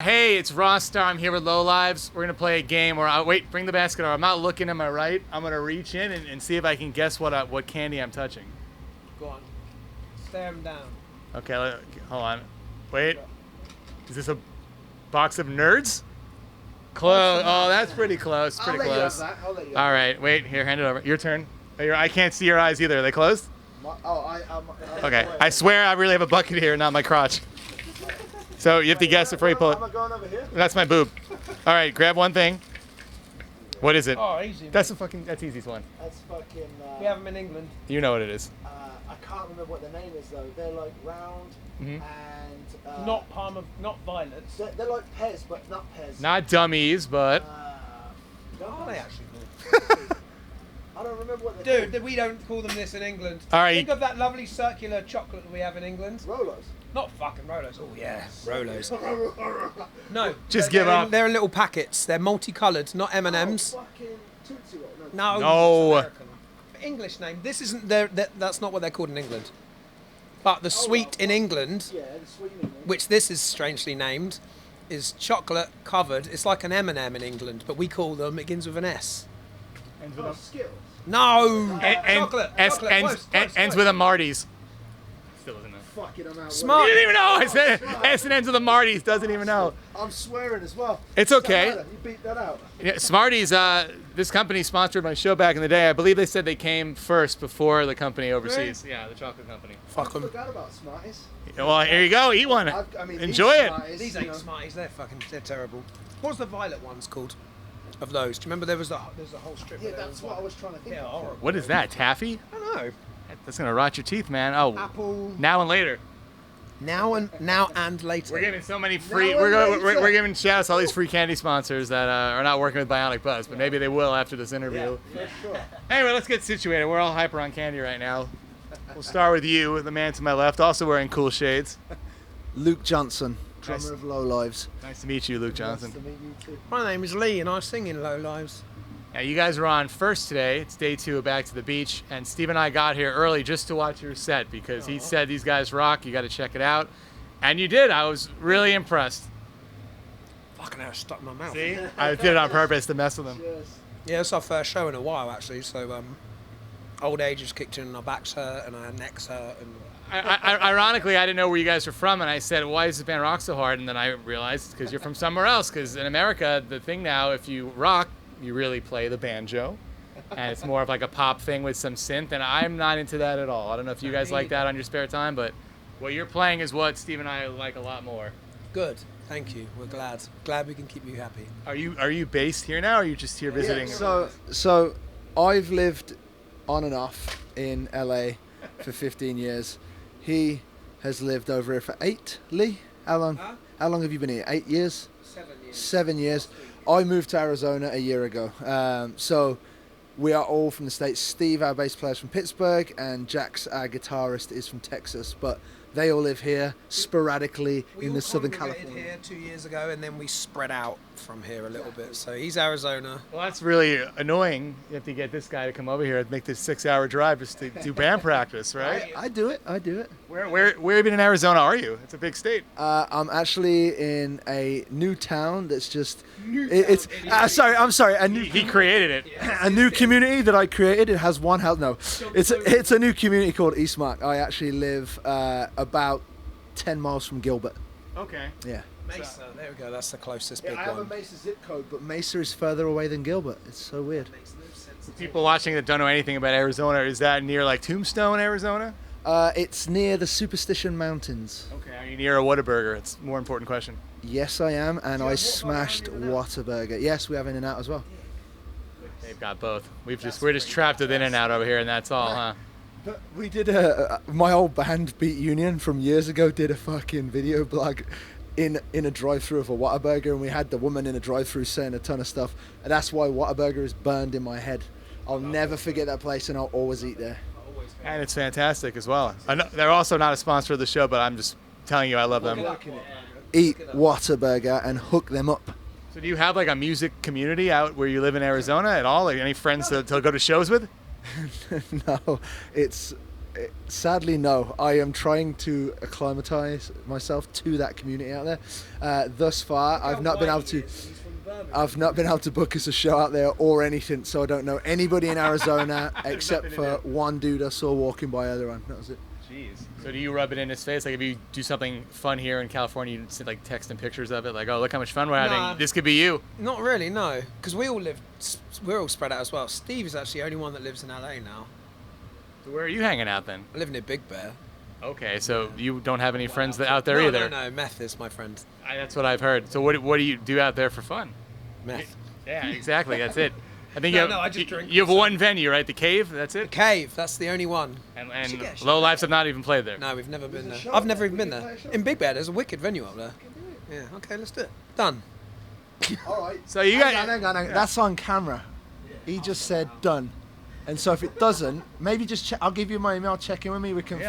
Hey, it's Rossstar. I'm here with LOWLIVES. We're going to play a game where wait, bring the basket over. I'm not looking to my right. I'm going to reach in and see if I can guess what candy I'm touching. Go on. Stare him down. Okay, hold on. Wait. Is this a box of nerds? Close. Oh, that's pretty close. Pretty close. I'll let you have All right, wait. Here, hand it over. Your turn. I can't see your eyes either. Are they closed? Okay. I swear I really have a bucket here, not my crotch. So you have to guess it before you pull it. Am I going over here? That's my boob. All right, grab one thing. What is it? Oh, easy. That's easiest one. That's fucking. We have them in England. You know what it is. I can't remember what the name is though. They're like round and. Not not violets. They're like pears, but not pears. Not dummies, but What are they actually called? I don't remember what they're Dude, we don't call them this in England. All right. Think of that lovely circular chocolate that we have in England. called. Rolos. Not fucking Rolos. Oh yeah, Rolos. No, Just they're give up. They're in little packets. They're multicoloured, not M&Ms. Oh, fucking Tootsie Roll. No. No. It's American. English name. This isn't that's not what they're called in England. But the sweet in England, Yeah, the sweet in England. which this is strangely named, is chocolate covered. It's like an M&M in England, but we call them. It begins with an S. Oh, Skittles. No. Chocolate. Ends with a Marty's. Still doesn't know. Fucking, I'm out. Smart. You didn't even know. I said S and ends with a Marty's. Doesn't even know. I'm swearing as well. It's okay. You beat that out. Yeah, Smarties. This company sponsored my show back in the day. I believe they said they came first before the company overseas. Yeah, the chocolate company. Fuck I them. forgot about Smarties. Well, here you go. Eat one. I mean, Enjoy these it. Smarties, These you ain't know. Smarties. They're terrible. What's the violet ones called? Of those, do you remember there's a whole strip? Yeah, where there that's was what I was trying to think Yeah, of. horrible. What is that? Taffy? I don't know. That's gonna rot your teeth, man. Oh, Apple. now and later. Now and later. We're giving so many free. Now and later. We're giving shouts to all these free candy sponsors that are not working with Bionic Buzz, but maybe they will after this interview. For sure. Anyway, let's get situated. We're all hyper on candy right now. We'll start with you, the man to my left, also wearing cool shades. Luke Johnson, drummer Nice. of Lowlives. Nice to meet you, Luke Johnson. Nice to meet you too. My name is Lee, and I sing in Low Lives. Now, you guys were on first today. It's day 2 of Back to the Beach, and Steve and I got here early just to watch your set because he said these guys rock. You got to check it out, and you did. I was really impressed. Fucking hell, stuck in my mouth. See, I did it on purpose to mess with them. Cheers. Yeah, it's our first show in a while actually. So old age has kicked in, and our backs hurt, and our necks hurt, and Ironically, I didn't know where you guys were from, and I said, "Why does this band rock so hard?" And then I realized because you're from somewhere else. Because in America, the thing now, if you rock, you really play the banjo, and it's more of like a pop thing with some synth. And I'm not into that at all. I don't know if you guys like that on your spare time, but what you're playing is what Steve and I like a lot more. good. Thank you. We're glad we can keep you happy. Are you based here now, or are you just here visiting? Yeah, so I've lived on and off in LA for 15 years. He has lived over here for 8. Lee, how long? Huh? How long have you been here? 8 years? 7 years. 7 years. I moved to Arizona a year ago. So we are all from the States. Steve, our bass player, is from Pittsburgh, and Jax, our guitarist, is from Texas. But they all live here sporadically in the Southern California. We all congregated here 2 years ago, and then we spread out from here a little bit. So he's Arizona. Well, that's really annoying. You have to get this guy to come over here and make this 6-hour drive just to do band practice, right? I do it. Where even in Arizona are you? It's a big state. I'm actually in a new town that's just. I'm sorry. A new. He created it. A new community that I created. It has one house. No, it's a new community called Eastmark. I actually live about 10 miles from Gilbert. Okay. Yeah. Mesa. There we go. That's the closest Yeah, big I have a one. Mesa zip code, but Mesa is further away than Gilbert. It's so weird. Makes no sense. People watching that don't know anything about Arizona, is that near like Tombstone, Arizona? It's near the Superstition Mountains. Okay. Are you near a Whataburger? It's a more important question. Yes, I am, and I smashed Whataburger. Yes, we have In-N-Out as well. They've got both. We're just trapped with In-N-Out over here, and that's all, huh? But we did my old band Beat Union from years ago did a fucking video blog in a drive-through of a Whataburger, and we had the woman in a drive-through saying a ton of stuff, and that's why Whataburger is burned in my head. I'll never forget that place, and I'll always eat there. And it's fantastic as well. I know, they're also not a sponsor of the show, but I'm just telling you I love them. Eat Whataburger and hook them up. So do you have like a music community out where you live in Arizona at all? Like any friends to go to shows with? No, it's sadly, no. I am trying to acclimatise myself to that community out there. Thus far, I've not been able to. I've not been able to book us a show out there or anything, so I don't know anybody in Arizona except for one dude I saw walking by earlier on. That was it. Jeez. So do you rub it in his face? Like if you do something fun here in California, you like text him pictures of it, like, oh, look how much fun we're having. Nah. This could be you. Not really, no. Because we're all spread out as well. Steve is actually the only one that lives in LA now. So where are you hanging out then? I live near Big Bear. Okay, so you don't have any friends that out there either. No, Meth is my friend. That's what I've heard. So what do you do out there for fun? Meth. Yeah, exactly. That's it. I think I just drink. you have one venue, right? The Cave. That's it. The Cave. That's the only one. And Low Lives have not even played there. No, we've never been there. I've never even been there. In Big Bear, there's a wicked venue up there. Yeah. Okay, let's do it. Done. All right. So you got. Hang on. That's on camera. He just said done. And so if it doesn't, maybe just check. I'll give you my email. Check in with me. We can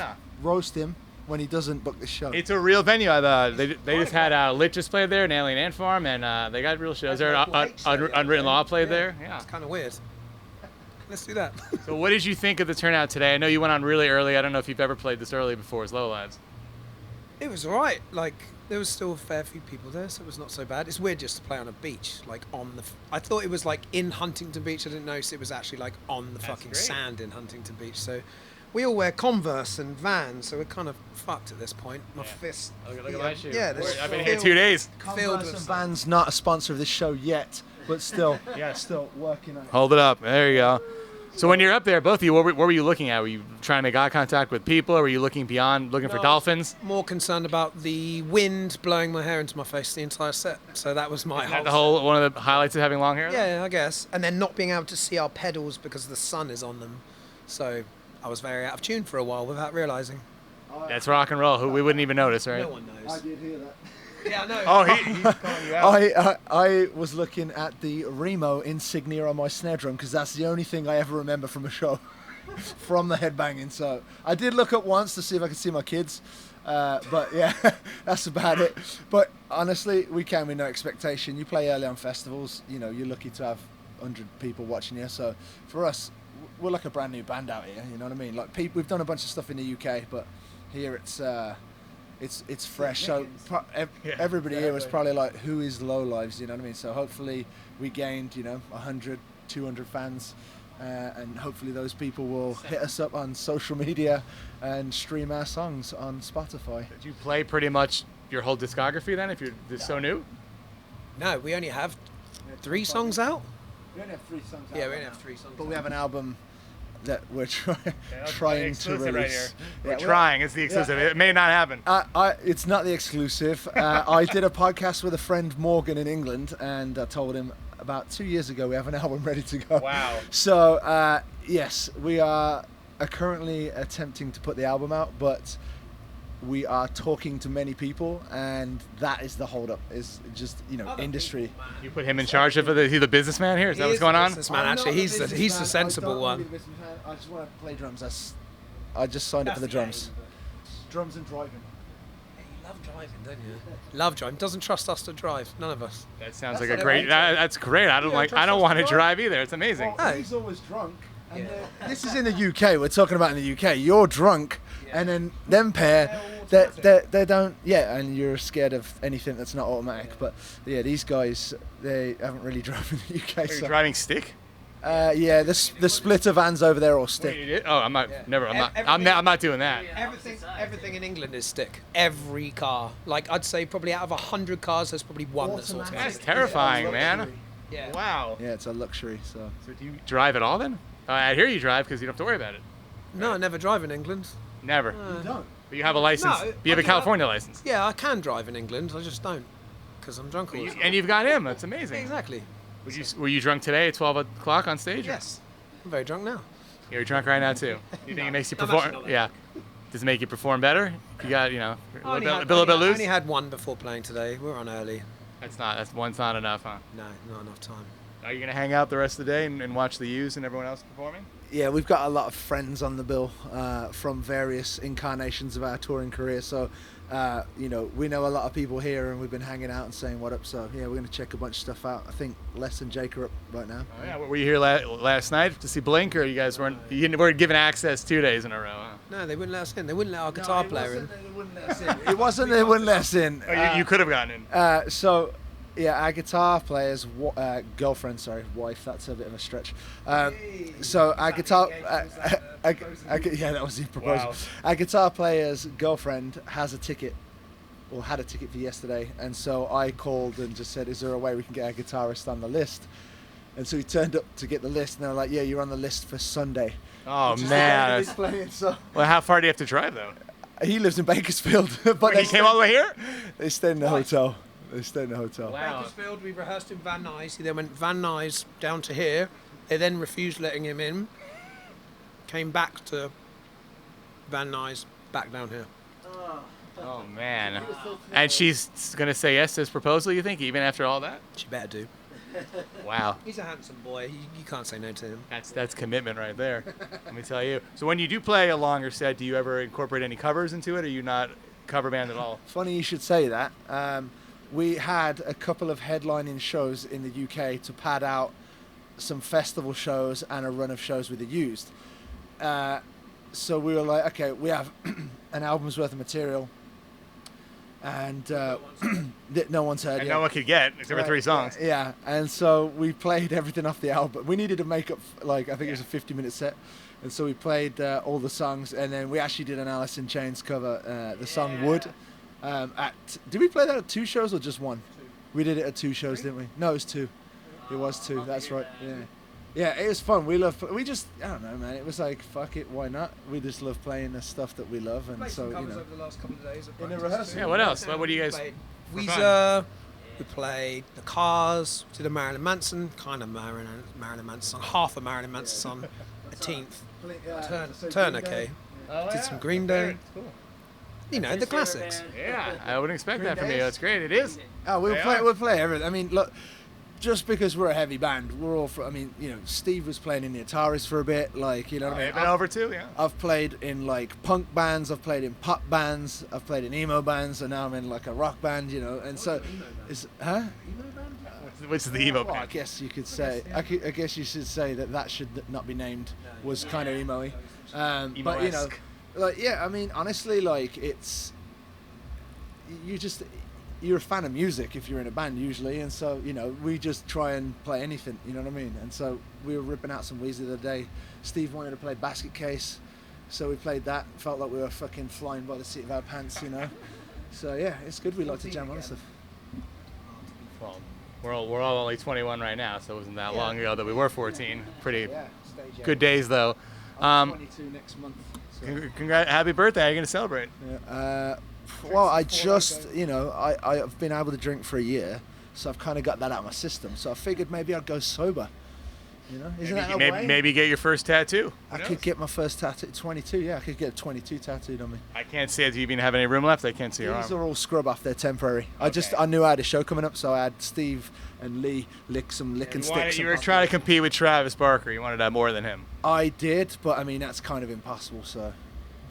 roast him when he doesn't book the show. It's a real venue. They just had Lit just played there, and Alien Ant Farm, and they got real shows there. Unwritten Law played there. Yeah. It's kind of weird. Let's do that. So what did you think of the turnout today? I know you went on really early. I don't know if you've ever played this early before as Low Lives. It was alright. Like, there was still a fair few people there, so it was not so bad. It's weird just to play on a beach, like on the. I thought it was like in Huntington Beach. I didn't notice it was actually like on the fucking sand in Huntington Beach. So we all wear Converse and Vans, so we're kind of fucked at this point. My fist. Look at my shoe. Yeah, I've been here 2 days. Converse and Vans not a sponsor of this show yet, but still, still working on it. Hold it up. There you go. So when you're up there, both of you, what were you looking at? Were you trying to make eye contact with people, or were you looking beyond, looking for dolphins? More concerned about the wind blowing my hair into my face the entire set. So that was my One of the highlights of having long hair? Yeah, I guess. And then not being able to see our pedals because the sun is on them. So I was very out of tune for a while without realising. That's rock and roll. We wouldn't even notice, right? No one knows. I did hear that. Yeah, I know. Oh, he's calling you out. I was looking at the Remo insignia on my snare drum because that's the only thing I ever remember from a show from the headbanging. So I did look up once to see if I could see my kids, but yeah, that's about it. But honestly, we came with no expectation. You play early on festivals, you know, you're lucky to have 100 people watching you. So for us, we're like a brand new band out here. You know what I mean? Like we've done a bunch of stuff in the UK, but here it's fresh. So everybody here was probably like, who is Low Lives? You know what I mean? So hopefully we gained, 100, 200 fans, and hopefully those people will hit us up on social media and stream our songs on Spotify. Did you play pretty much your whole discography then, if you're so new? No, we only have 3 songs out. We only have 3 songs out. Yeah, we only have 3 songs But out. we have an album that we're trying to release. Right here. Yeah, we're trying. It's the exclusive. It may not happen. It's not the exclusive. I did a podcast with a friend, Morgan, in England, and I told him about 2 years ago we have an album ready to go. Wow. So, yes, we are currently attempting to put the album out, but we are talking to many people, and that is the hold-up. Is just industry. You put him in charge of it. Is he the businessman here? Is that what's going on? Businessman, actually, he's the sensible one. I just want to play drums. I just signed up for the drums. Drums and driving. Yeah, you love driving, don't you? Love driving. Doesn't trust us to drive. None of us. That sounds like a great. That's great. I don't want to drive either. It's amazing. Well, he's always drunk. And this is in the UK. We're talking about in the UK. You're drunk, and then them pair, they don't. Yeah, and you're scared of anything that's not automatic. But yeah, these guys, they haven't really driven in the UK. Are you driving stick? Yeah, the splitter vans over there or stick. Wait, you did? Oh, I'm not. Never. I'm not doing that. Everything in England is stick. Every car. Like I'd say, probably out of 100 cars, there's probably one that's automatic. That's terrifying, man. Yeah. Wow. Yeah, it's a luxury. So do you drive at all then? I hear you drive because you don't have to worry about it. No, I never drive in England. Never. you don't. But you have a license. No, you have a California license. Yeah, I can drive in England. I just don't because I'm drunk all the time. And you've got him. That's amazing. Exactly. Were you drunk today at 12 o'clock on stage? Yes. I'm very drunk now. You're drunk right now too. You think it makes you perform? Yeah. Does it make you perform better? You got a little bit loose. I only had one before playing today. We're on early. That's one's not enough, huh? No, not enough time. Are you gonna hang out the rest of the day and watch the U's and everyone else performing? Yeah, we've got a lot of friends on the bill from various incarnations of our touring career. So, you know, we know a lot of people here, and we've been hanging out and saying what up. So, yeah, we're going to check a bunch of stuff out. I think Les and Jake are up right now. Oh, yeah. Were you here last night to see Blink, or you guys weren't given access 2 days in a row? Huh? No, they wouldn't let us in. They wouldn't let our guitar player in. They wouldn't let us in. It wasn't they wouldn't let us in. Oh, you could have gotten in. So, yeah, our guitar player's girlfriend, wife, that's a bit of a stretch. So our guitar, yeah, that was the proposal. Wow. Our guitar player's girlfriend has a ticket, or had a ticket for yesterday, and so I called and just said, is there a way we can get our guitarist on the list? And so he turned up to get the list, and they were like, yeah, you're on the list for Sunday. Oh, man. So, well, how far do you have to drive, though? he lives in Bakersfield. But Wait, he came all the way here? They stayed in the hotel. They stayed in the hotel. Wow. Bakersfield, we rehearsed in Van Nuys. He then went Van Nuys down to here. They then refused letting him in. Came back to Van Nuys, back down here. Oh, man. And she's going to say yes to his proposal, you think, even after all that? She better do. Wow. He's a handsome boy. You can't say no to him. That's commitment right there. Let me tell you. So when you do play a longer set, do you ever incorporate any covers into it, or are you not a cover band at all? Funny you should say that. We had a couple of headlining shows in the UK to pad out some festival shows and a run of shows with The Used. So we were like, okay, we have an album's worth of material, and that no one's heard And yet. no one could get, except for 3 songs. Yeah, and so we played everything off the album. We needed to make up, like, I think it was a 50-minute set. And so we played all the songs, and then we actually did an Alice in Chains cover, the song Wood. Did we play that at 2 shows or just 1? 2. We did it at 2 shows, didn't we? No, it was 2. It was 2. That's right. Yeah. Yeah, it was fun. I don't know, man. It was like, fuck it, why not? We just love playing the stuff that we love, and Played so some covers you know. over the last couple of days. In a rehearsal. Yeah, what else? What do you guys? Played for Weezer. We played The Cars. Did a Marilyn Manson, kind of Marilyn Manson song, half a Marilyn Manson song, a 10th. Turner K. Oh, Did some Green Day. Cool. You know, the classics. Yeah, I wouldn't expect that from you. That's great. It is. Oh, They are. we'll play everything. I mean, look, just because we're a heavy band, we're all. I mean, you know, Steve was playing in the Ataris for a bit, like, you know what I mean. Been over too, yeah. I've played in like punk bands, I've played in pop bands, I've played in emo bands, and now I'm in like a rock band, you know. And so, Which is the emo Well, I band? guess you could say. I guess you should say that should not be named. Was kind of emo-y. But you know, Emo-esque. like, yeah. I mean, honestly, like, you're a fan of music if you're in a band usually, and so, you know, we just try and play anything. You know what I mean? And so we were ripping out some Weezer the other day. Steve wanted to play Basket Case, so we played that. Felt like we were fucking flying by the seat of our pants, you know. So yeah, it's good. We like to jam on stuff. Well, we're all only 21 right now, so it wasn't that long ago that we were 14. Pretty good days though. 22 next month. So. Happy birthday! How are you gonna celebrate? Yeah, well, I just, you know, I've been able to drink for a year, so I've kind of got that out of my system. So I figured maybe I'd go sober. You know, isn't that a way? Maybe get your first tattoo. I could get my first tattoo. 22, yeah, I could get a 22 tattooed on me. I can't see it. Do you even have any room left? I can't see your These arm. are all scrub off. They're temporary. Okay. I knew I had a show coming up, so I had Steve and Lee lick and sticks. You were trying to compete with Travis Barker. You wanted to have more than him. I did, but I mean, that's kind of impossible. So,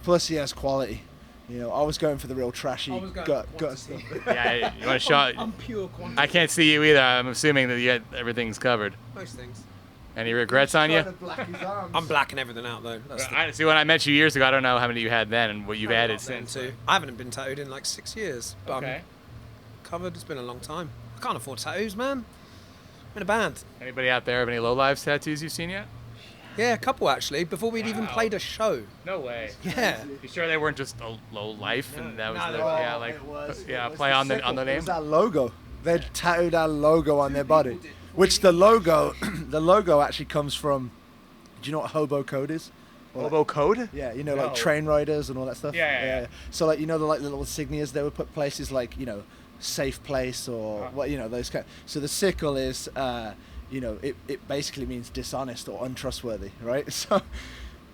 plus he has quality. You know, I was going for the real trashy gut stuff. Yeah, you want to show? I'm pure quantity. I can't see you either. I'm assuming that everything's covered. Most things. Any regrets on you? I'm blacking everything out though. See, when I met you years ago, I don't know how many you had then and what you've added since. I haven't been tattooed in like 6 years, but Okay. I'm covered. It's been a long time. I can't afford tattoos, man. I'm in a band. Anybody out there have any LOWLIVES tattoos you've seen yet? Yeah, a couple actually. Before we'd even played a show. No way. Yeah. You sure they weren't just a low life and that was No, the they were. yeah like play on the It name? was that logo. They tattooed our logo on their body, which the logo actually comes from. Do you know what hobo code is? Hobo code? Yeah, you know, No. like train riders and all that stuff. Yeah. So like, you know, the like little insignias they would put places like, you know, safe place or what, you know, those kind. So the sickle is, you know, it basically means dishonest or untrustworthy, right? So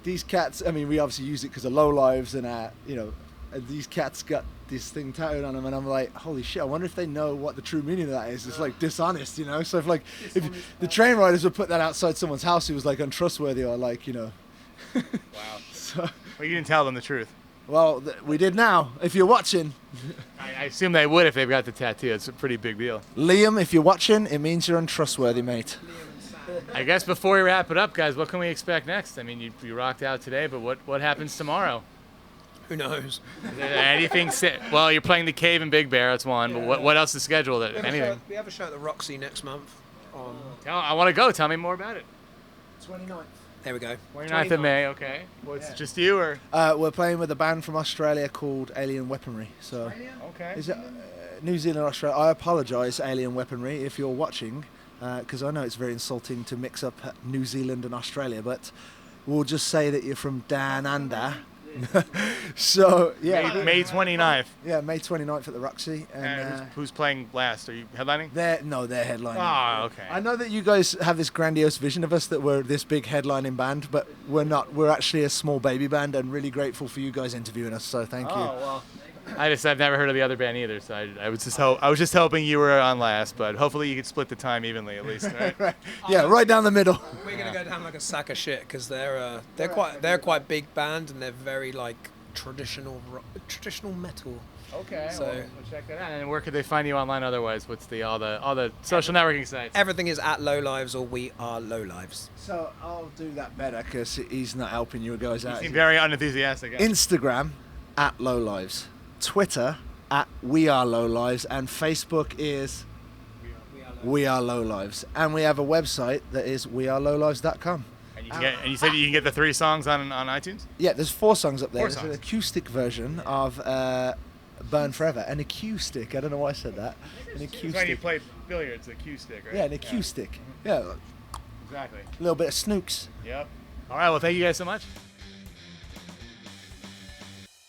these cats, I mean, we obviously use it because of low lives and you know, these cats got this thing tattooed on them, and I'm like, holy shit, I wonder if they know what the true meaning of that is. It's like dishonest, you know. So if the train riders would put that outside someone's house who was like untrustworthy or like, you know. Wow. So, well, you didn't tell them the truth. well, we did now. If you're watching, I assume they would if they've got the tattoo. It's a pretty big deal. Liam, if you're watching, it means you're untrustworthy, mate. I guess before we wrap it up, guys, what can we expect next? I mean, you rocked out today, but what happens tomorrow? Who knows? Is there anything? Well, you're playing the Cave and Big Bear. That's one. But what else is scheduled? Anything? We have a show at the Roxy next month. I want to go. Tell me more about it. 29th. There we go. 29th of May. Okay. Well, it's just you or? We're playing with a band from Australia called Alien Weaponry. So, Okay. is it New Zealand, Australia? I apologise, Alien Weaponry, if you're watching, because I know it's very insulting to mix up New Zealand and Australia, but we'll just say that you're from Down Under. So yeah, May 29th. yeah, May 29th at the Roxy, and Who's playing last? Are you headlining? they're headlining. Oh, okay. I know that you guys have this grandiose vision of us that we're this big headlining band, but we're not. We're actually a small baby band, and really grateful for you guys interviewing us. So thank you. Well. I've never heard of the other band either, so I was just hoping you were on last, but hopefully you could split the time evenly at least, right? Right. Yeah, right down the middle. We're gonna go down like a sack of shit because they're quite big band and they're very like traditional metal. Okay. So- We'll check that out. And where could they find you online otherwise? What's all the social networking sites? Everything is at LOWLIVES or We Are LOWLIVES. So I'll do that better because he's not helping you guys out. You seem very unenthusiastic. Instagram at LOWLIVES, Twitter at We Are LOWLIVES, and Facebook is We Are LOWLIVES, and we have a website that is wearelowlives.com. And you said you can get the 3 songs on iTunes? Yeah, there's 4 songs up there. 4 There's songs. an acoustic version of Burn Forever. An acoustic. I don't know why I said that. An It's when you acoustic. play billiards, the cue stick, right? Yeah, an acoustic. Yeah, Exactly. a little bit of snooks. Yep. All right. Well, thank you guys so much.